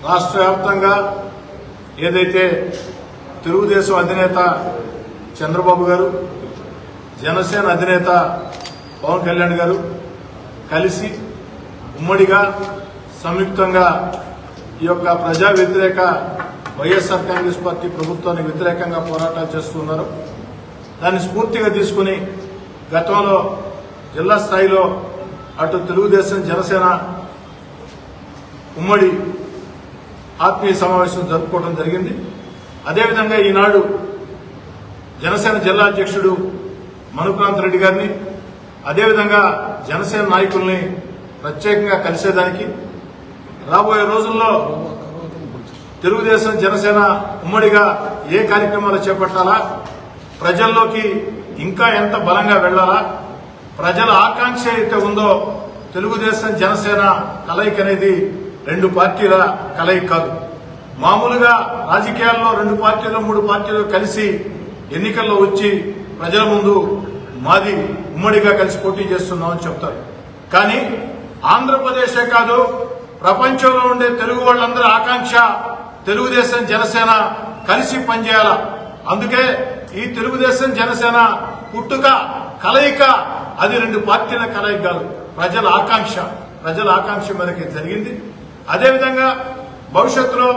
రాష్ట్ర వ్యాప్తంగా ఏదైతే తెలుగుదేశం అధినేత చంద్రబాబు గారు, జనసేన అధినేత పవన్ కళ్యాణ్ గారు కలిసి ఉమ్మడిగా సంయుక్తంగా ఈ యొక్క ప్రజా వ్యతిరేక వైఎస్ఆర్ కాంగ్రెస్ పార్టీ ప్రభుత్వానికి వ్యతిరేకంగా పోరాటాలు చేస్తున్నారు. దాన్ని స్ఫూర్తిగా తీసుకుని గతంలో జిల్లా స్థాయిలో అటు తెలుగుదేశం జనసేన ఉమ్మడి ఆత్మీయ సమావేశం జరుపుకోవడం జరిగింది. అదేవిధంగా ఈనాడు జనసేన జిల్లా అధ్యక్షుడు మనుక్రాంత్ రెడ్డి గారిని, అదేవిధంగా జనసేన నాయకుల్ని ప్రత్యేకంగా కలిసేదానికి రాబోయే రోజుల్లో తెలుగుదేశం జనసేన ఉమ్మడిగా ఏ కార్యక్రమాలు చేపట్టాలా, ప్రజల్లోకి ఇంకా ఎంత బలంగా వెళ్లాలా, ప్రజల ఆకాంక్ష అయితే ఉందో తెలుగుదేశం జనసేన కలయిక అనేది రెండు పార్టీల కలయిక కాదు. మామూలుగా రాజకీయాల్లో రెండు పార్టీలు మూడు పార్టీలు కలిసి ఎన్నికల్లో వచ్చి ప్రజల ముందు మాది ఉమ్మడిగా కలిసి పోటీ చేస్తున్నామని చెప్తారు. కానీ ఆంధ్రప్రదేశే కాదు, ప్రపంచంలో ఉండే తెలుగు వాళ్ళందరూ ఆకాంక్ష తెలుగుదేశం జనసేన కలిసి పనిచేయాల. అందుకే ఈ తెలుగుదేశం జనసేన పుట్టుక కలయిక అది రెండు పార్టీల కలయిక కాదు, ప్రజల ఆకాంక్ష మేరకు జరిగింది. అదేవిధంగా భవిష్యత్తులో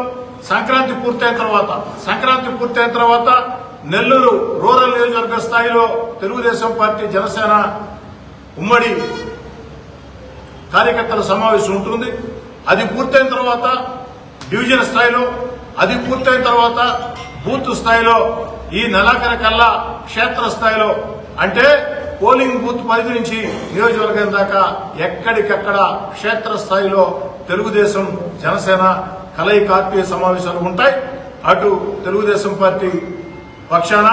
సంక్రాంతి పూర్తయిన తర్వాత నెల్లూరు రూరల్ నియోజకవర్గ స్థాయిలో తెలుగుదేశం పార్టీ జనసేన ఉమ్మడి కార్యకర్తల సమావేశం ఉంటుంది. అది పూర్తయిన తర్వాత డివిజన్ స్థాయిలో, అది పూర్తయిన తర్వాత బూత్ స్థాయిలో, ఈ నెలాఖరు కల్లా క్షేత్ర స్థాయిలో, అంటే పోలింగ్ బూత్ పరిధి నుంచి నియోజకవర్గం దాకా ఎక్కడికక్కడ క్షేత్ర స్థాయిలో తెలుగుదేశం జనసేన కలయిక ఆత్మీయ సమావేశాలు ఉంటాయి. అటు తెలుగుదేశం పార్టీ పక్షాన,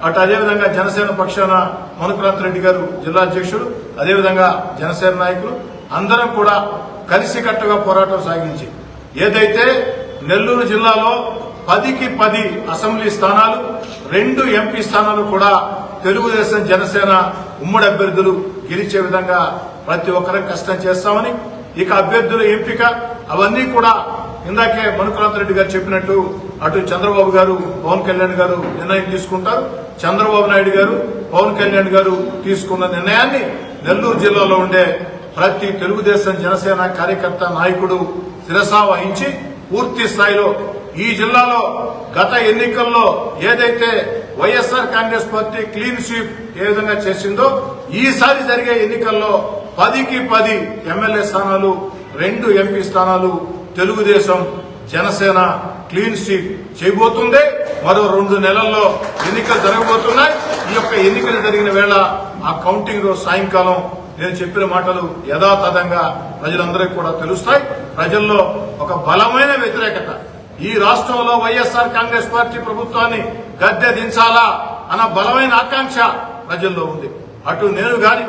అటు అదేవిధంగా జనసేన పక్షాన మనుక్రాంత్ రెడ్డి గారు జిల్లా అధ్యక్షుడు, అదేవిధంగా జనసేన నాయకులు అందరం కూడా కలిసికట్టుగా పోరాటం సాగించి ఏదైతే నెల్లూరు జిల్లాలో 10కి 10 అసెంబ్లీ స్థానాలు, 2 ఎంపీ స్థానాలు కూడా తెలుగుదేశం జనసేన ఉమ్మడి అభ్యర్థులు గెలిచే విధంగా ప్రతి ఒక్కరం కష్టం చేస్తామని, ఇక అభ్యర్థుల ఎంపిక అవన్నీ కూడా ఇందాకే మనుక్రాంత్ రెడ్డి గారు చెప్పినట్టు అటు చంద్రబాబు గారు పవన్ కళ్యాణ్ గారు నిర్ణయం తీసుకుంటారు. చంద్రబాబు నాయుడు గారు పవన్ కళ్యాణ్ గారు తీసుకున్న నిర్ణయాన్ని నెల్లూరు జిల్లాలో ఉండే ప్రతి తెలుగుదేశం జనసేన కార్యకర్త నాయకుడు శిరసా వహించి పూర్తి స్థాయిలో ఈ జిల్లాలో గత ఎన్నికల్లో ఏదైతే వైఎస్ఆర్ కాంగ్రెస్ పార్టీ క్లీన్ స్వీప్ ఏ విధంగా చేసిందో ఈసారి జరిగే ఎన్నికల్లో 10కి 10 ఎమ్మెల్యే స్థానాలు, 2 ఎంపీ స్థానాలు తెలుగుదేశం జనసేన క్లీన్ స్వీప్ చేయబోతుంది. మరో 2 నెలల్లో ఎన్నికలు జరగబోతున్నాయి. ఈ యొక్క ఎన్నికలు జరిగిన వేళ ఆ కౌంటింగ్ రోజు సాయంకాలం నేను చెప్పిన మాటలు యథాతథంగా ప్రజలందరికీ కూడా తెలుస్తాయి. ప్రజల్లో ఒక బలమైన వ్యతిరేకత, ఈ రాష్ట్రంలో వైఎస్ఆర్ కాంగ్రెస్ పార్టీ ప్రభుత్వాన్ని గద్దె దించాలా అన్న బలమైన ఆకాంక్ష ప్రజల్లో ఉంది. అటు నేను గాని,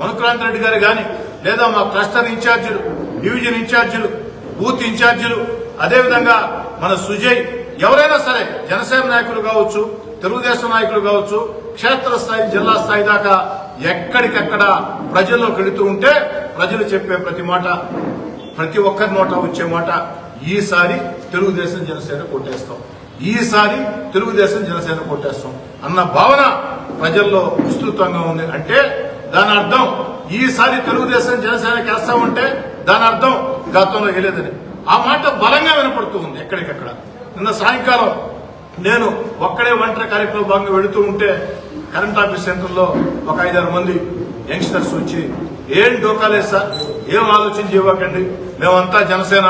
మనుక్రాంత్ రెడ్డి గారు గాని, లేదా మా క్లస్టర్ ఇన్ఛార్జీలు, డివిజన్ ఇన్ఛార్జీలు, బూత్ ఇన్ఛార్జీలు, అదేవిధంగా మన సుజయ్, ఎవరైనా సరే జనసేన నాయకులు కావచ్చు, తెలుగుదేశం నాయకులు కావచ్చు, క్షేత్రస్థాయి జిల్లా స్థాయి దాకా ఎక్కడికక్కడ ప్రజల్లో కడుతూ ఉంటే ప్రజలు చెప్పే ప్రతి మాట, ప్రతి ఒక్కరి నోట వచ్చే మాట, ఈసారి తెలుగుదేశం జనసేన కొట్టేస్తాం, ఈసారి తెలుగుదేశం జనసేన కొట్టేస్తాం అన్న భావన ప్రజల్లో విస్తృతంగా ఉంది. అంటే దాని అర్థం ఈసారి తెలుగుదేశం జనసేనకి వేస్తామంటే దాని అర్థం గతంలో వేయలేదని. ఆ మాట బలంగా వినపడుతూ ఉంది ఎక్కడికక్కడ. నిన్న సాయంకాలం నేను ఒక్కడే ఒంటరి కార్యక్రమం భాగంగా వెళుతూ ఉంటే కరెంట్ ఆఫీస్ సెంటర్లో ఒక 5-6 మంది యంగ్స్టర్స్ వచ్చి, ఏం డోకాలేదు సార్, ఏం ఆలోచన చేయకండి, మేమంతా జనసేన,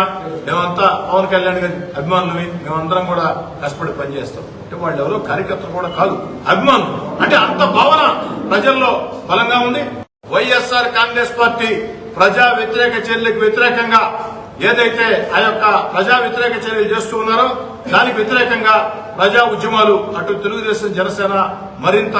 మేమంతా పవన్ కళ్యాణ్ గారి అభిమానులని, మేమందరం కూడా కష్టపడి పనిచేస్తాం. అంటే వాళ్ళు ఎవరో కార్యకర్తలు కూడా కాదు, అభిమానులు. అంటే అంత భావన ప్రజల్లో బలంగా ఉంది. వైఎస్ఆర్ కాంగ్రెస్ పార్టీ ప్రజా వ్యతిరేక చర్యలకు వ్యతిరేకంగా ఏదైతే ఆ యొక్క ప్రజా వ్యతిరేక చర్యలు చేస్తూ ఉన్నారో దానికి వ్యతిరేకంగా ప్రజా ఉద్యమాలు అటు తెలుగుదేశం జనసేన మరింత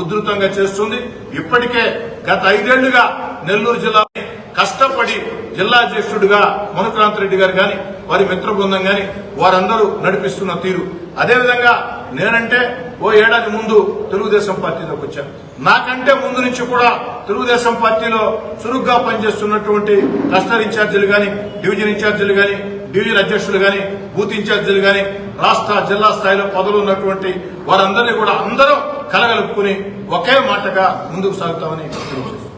ఉధృతంగా చేస్తుంది. ఇప్పటికే గత 5 ఏళ్లుగా నెల్లూరు జిల్లాని కష్టపడి జిల్లా అధ్యక్షుడిగా మనుక్రాంత్ రెడ్డి గారు గాని, వారి మిత్ర బృందం గాని వారందరూ నడిపిస్తున్న తీరు, అదేవిధంగా నేనంటే ఓ ఏడాది ముందు తెలుగుదేశం పార్టీలోకి వచ్చాను. నాకంటే ముందు నుంచి కూడా తెలుగుదేశం పార్టీలో చురుగ్గా పనిచేస్తున్నటువంటి క్లస్టర్ ఇన్ఛార్జీలు గాని, డివిజన్ ఇన్ఛార్జీలు గాని, డివిజన్ అధ్యక్షులు గాని, బూత్ ఇన్ఛార్జీలు గాని, రాష్ట్ర జిల్లా స్థాయిలో పదవులు ఉన్నటువంటి వారందరినీ కూడా అందరం కలగలుపుకుని ఒకే మాటగా ముందుకు సాగుతామని తెలియజేస్తున్నాం.